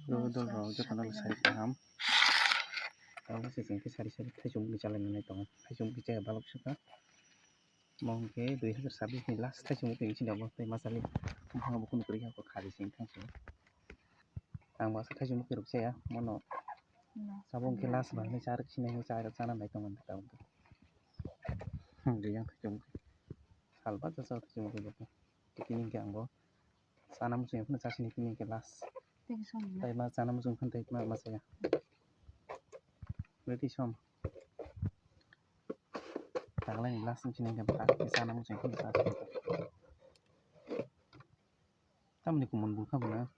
Dol jo kana sai paham. Kalau sesing ke sari-sari thajum bicara mengenai tong. Thajum bicara balok suka. Mongke 2026 ni last thajum ke sini abo tai masali. Bang buku nukri ko khari sing thangsu. Ang ba thajum ke rukse ya mono. Sabong ke last ba ni char sini ni char sana nai tong ta. Yang thajum. Salba ta sa thajum ke boto. Kini ke angbo. Sana musing pun sa sini kini ke last. Tai ma sana musung pun tai ma masaya. Berarti som. Tanglah ni last sini ke bakal sana musing pun sa. Tam ni kumun buka bana.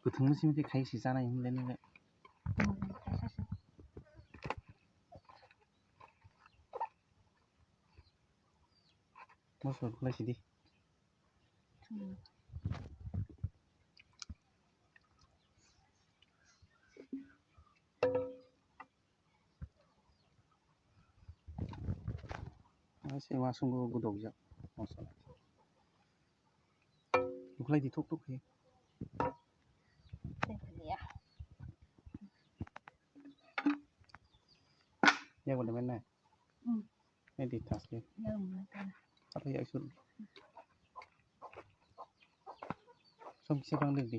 Kutung musim ke kai si sana yang lain le. Masuk kelas ini. Sewa sungguh gudog jak. Masalah. Buklay di tuk he. Ya udah mana? Ini di tas dia. Apa ya isul? Som bisa bang di.